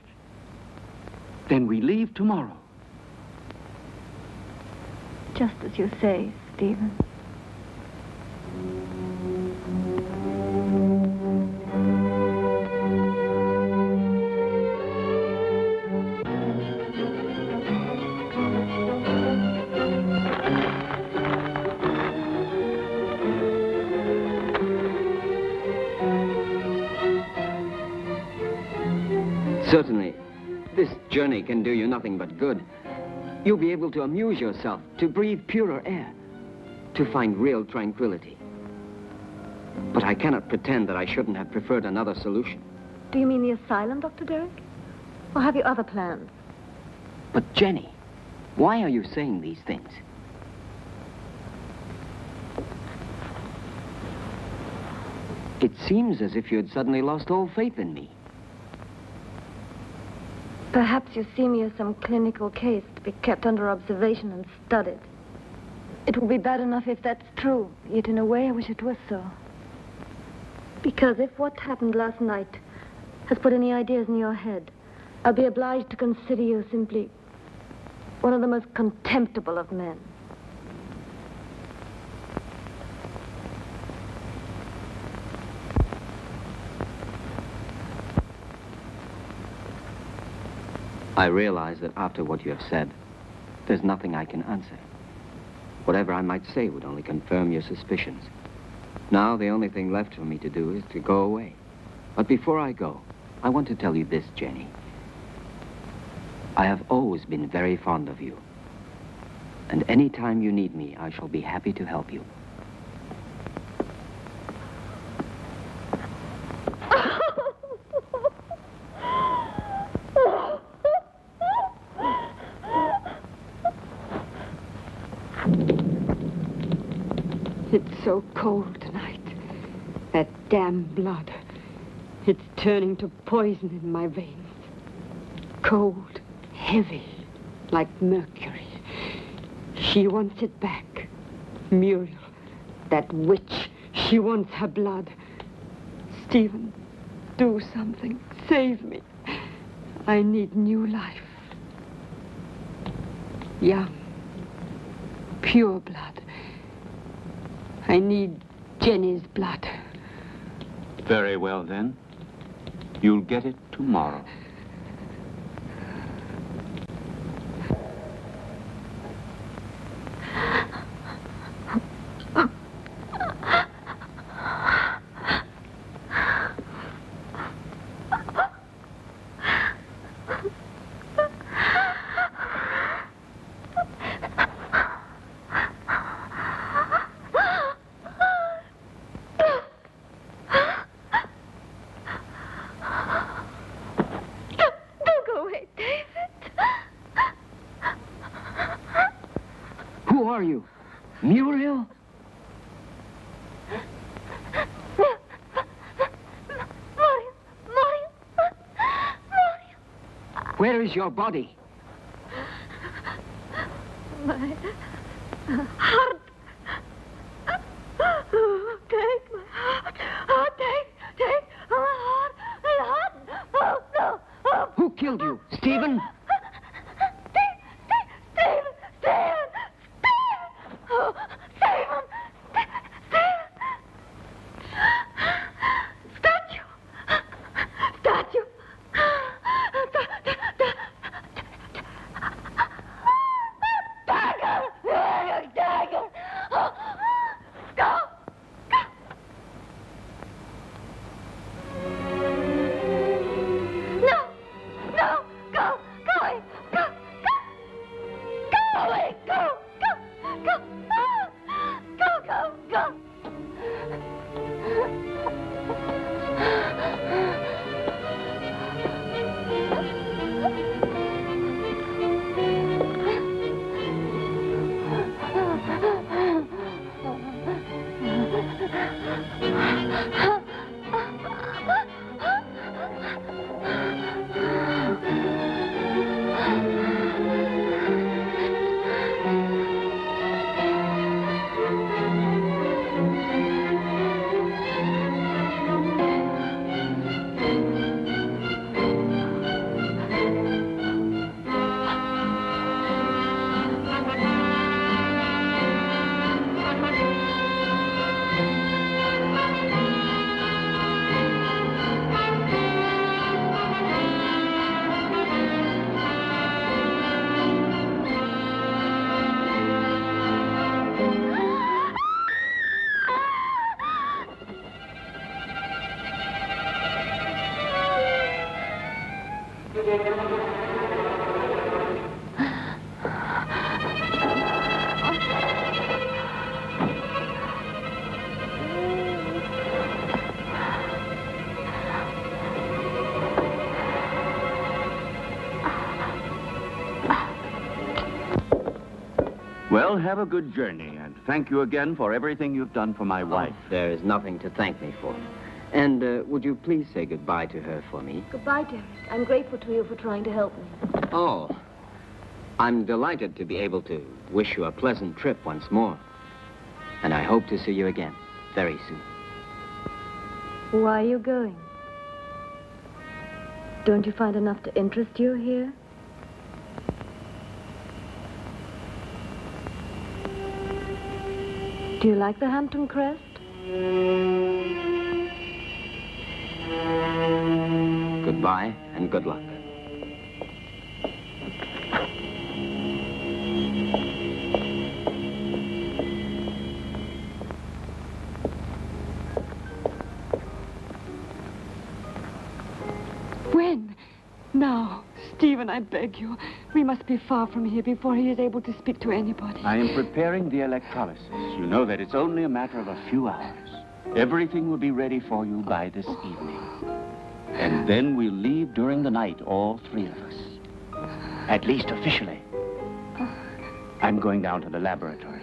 Then we leave tomorrow.
Just as you say, Stephen.
Certainly, this journey can do you nothing but good. You'll be able to amuse yourself, to breathe purer air, to find real tranquility. But I cannot pretend that I shouldn't have preferred another solution.
Do you mean the asylum, Dr. Derek? Or have you other plans?
But Jenny, Why are you saying these things? It seems as if you had suddenly lost all faith in me.
Perhaps you see me as some clinical case to be kept under observation and studied. It will be bad enough if that's true, yet in a way I wish it was so. Because if what happened last night has put any ideas in your head, I'll be obliged to consider you simply one of the most contemptible of men.
I realize that after what you have said, there's nothing I can answer. Whatever I might say would only confirm your suspicions. Now, the only thing left for me to do is to go away. But before I go, I want to tell you this, Jenny. I have always been very fond of you. And any time you need me, I shall be happy to help you.
It's so cold tonight. That damn blood. It's turning to poison in my veins. Cold, heavy, like mercury. She wants it back. Muriel, that witch, she wants her blood. Stephen, do something. Save me. I need new life. Young, pure blood. I need Jenny's blood.
Very well, then. You'll get it tomorrow.
Who are you? Muriel? Where is your body?
My heart. Oh, take my heart. Oh, take my heart. My heart. Oh, no. Oh.
Who killed you? Stephen?
Well, have a good journey, and thank you again for everything you've done for my wife.
There is nothing to thank me for. And would you please say goodbye to her for me?
Goodbye, Derek. I'm grateful to you for trying to help me.
Oh, I'm delighted to be able to wish you a pleasant trip once more. And I hope to see you again very soon.
Why are you going? Don't you find enough to interest you here? Do you like the Hampton Crest?
Goodbye and good luck.
When? Now, Stephen, I beg you. We must be far from here before he is able to speak to anybody.
I am preparing the electrolysis. You know that it's only a matter of a few hours. Everything will be ready for you by this evening. And then we'll leave during the night, all three of us. At least officially. I'm going down to the laboratory.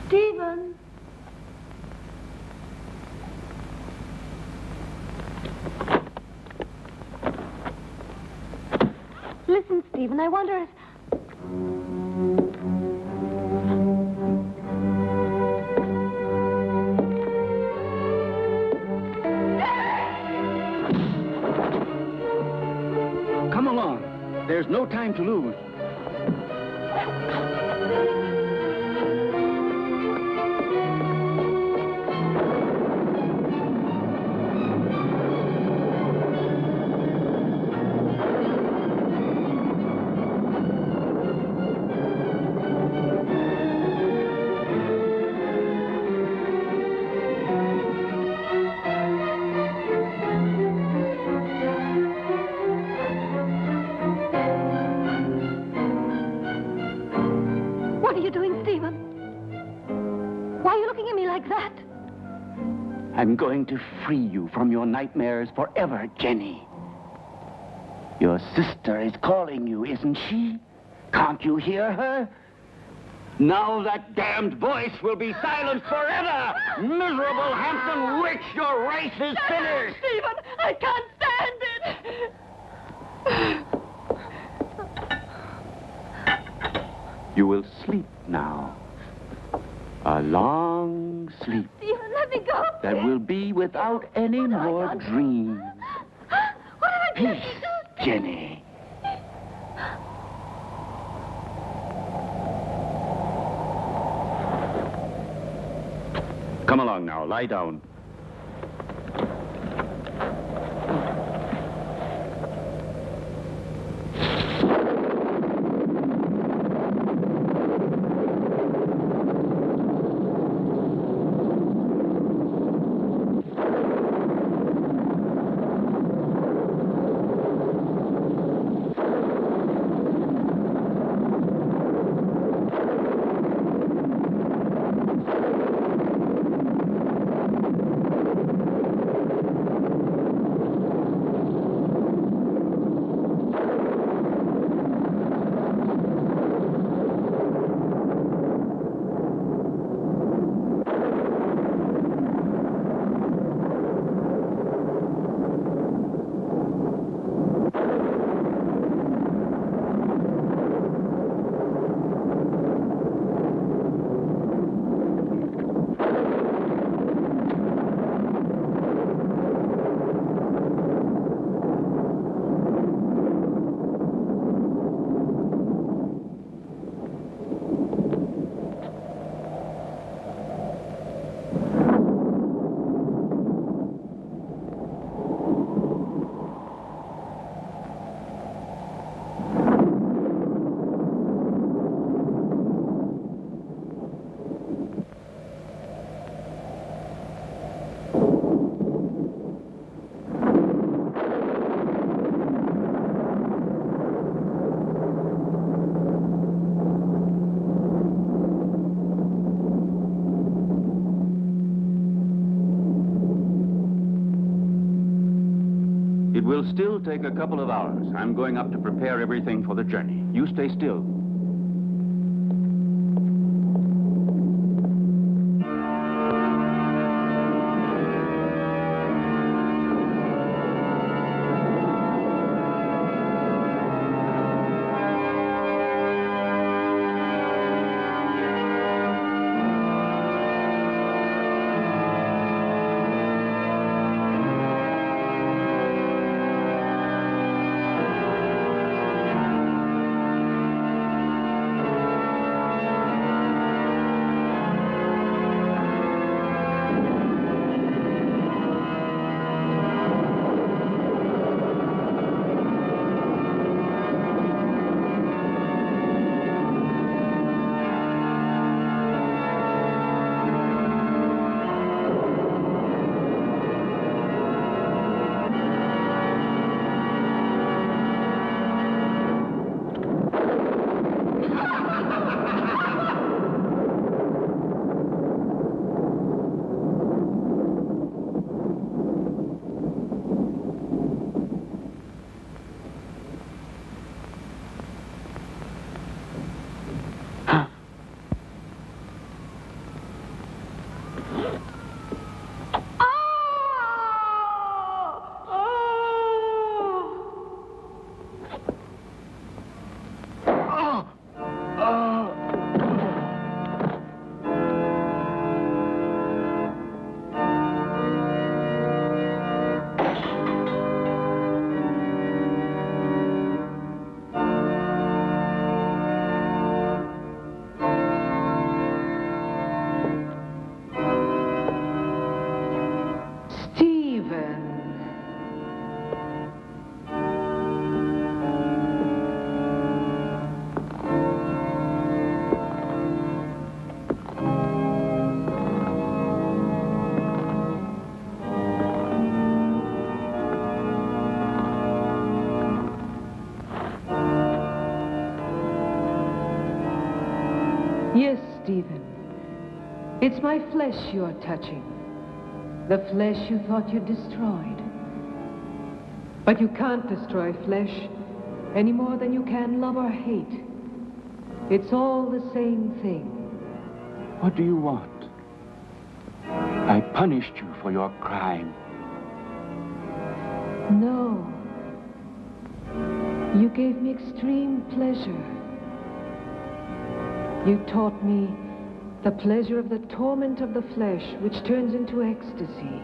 Stephen! Listen, Stephen, I wonder if...
Come along. There's no time to lose.
What are you doing, Stephen? Why are you looking at me like that?
I'm going to free you from your nightmares forever, Jenny. Your sister is calling you, isn't she? Can't you hear her? Now that damned voice will be silenced forever! Miserable Hampton Witch, your race is finished!
Stephen, I can't stand it!
You will sleep now. A long sleep
Stephen, let me go.
that will be without any more dreams.
What have I done?
Peace, Jenny. Come along now, lie down. will still take a couple of hours. I'm going up to prepare everything for the journey. You stay still.
Yes, Stephen. It's my flesh you're touching. The flesh you thought you'd destroyed. But you can't destroy flesh any more than you can love or hate. It's all the same thing.
What do you want? I punished you for your crime.
No. You gave me extreme pleasure. You taught me the pleasure of the torment of the flesh, which turns into ecstasy.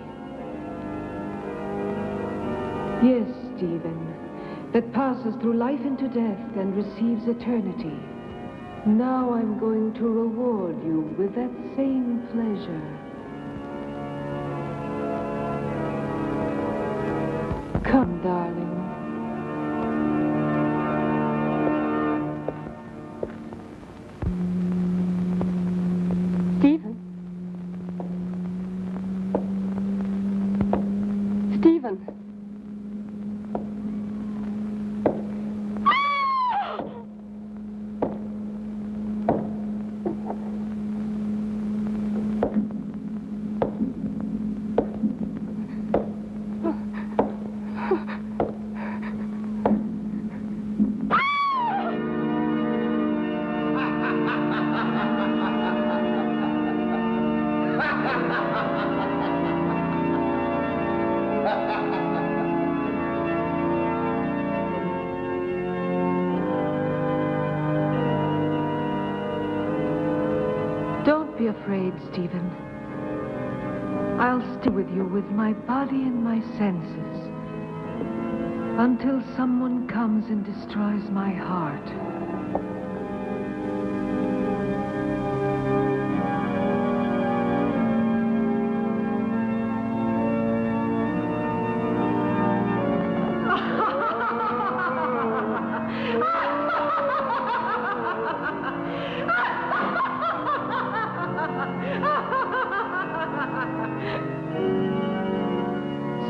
Yes, Stephen, that passes through life into death and receives eternity. Now I'm going to reward you with that same pleasure. Come, darling.
Stephen. Stephen.
Don't be afraid, Stephen. I'll stay with you with my body and my senses until someone comes and destroys my heart.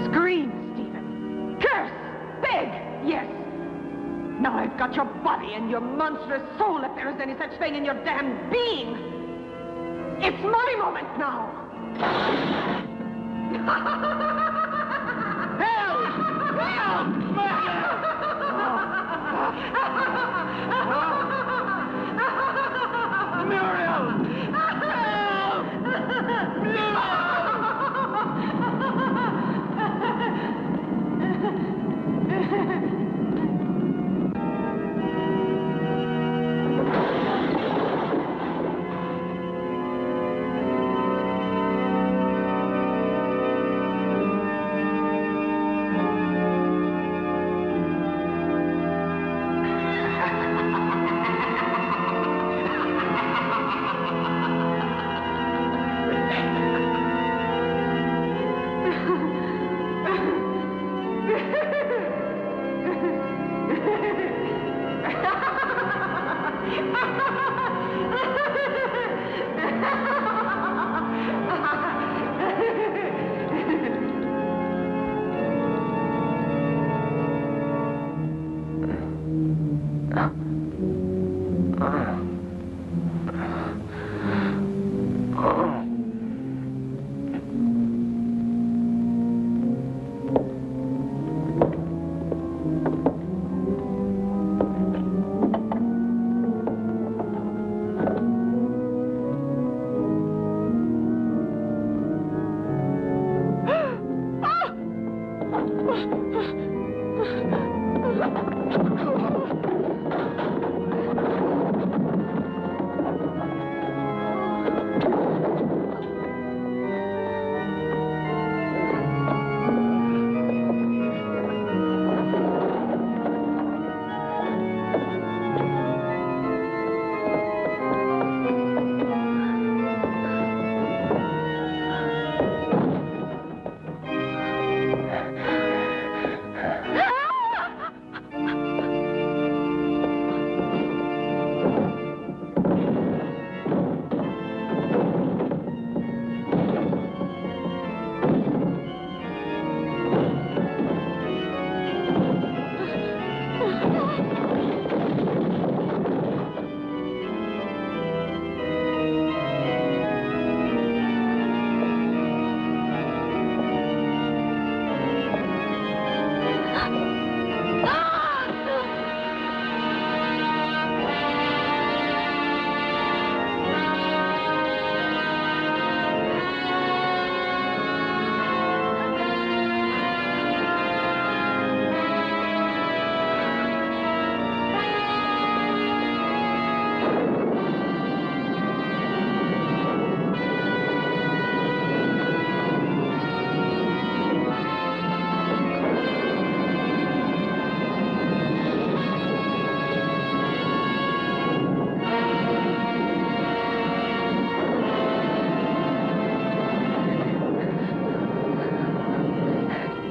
Scream, Stephen. Curse. Beg. Yes. Now I've got your body and your monstrous soul, if there is any such thing in your damned being. It's my moment now. Hell!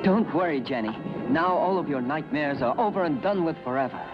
Don't worry, Jenny. Now all of your nightmares are over and done with forever.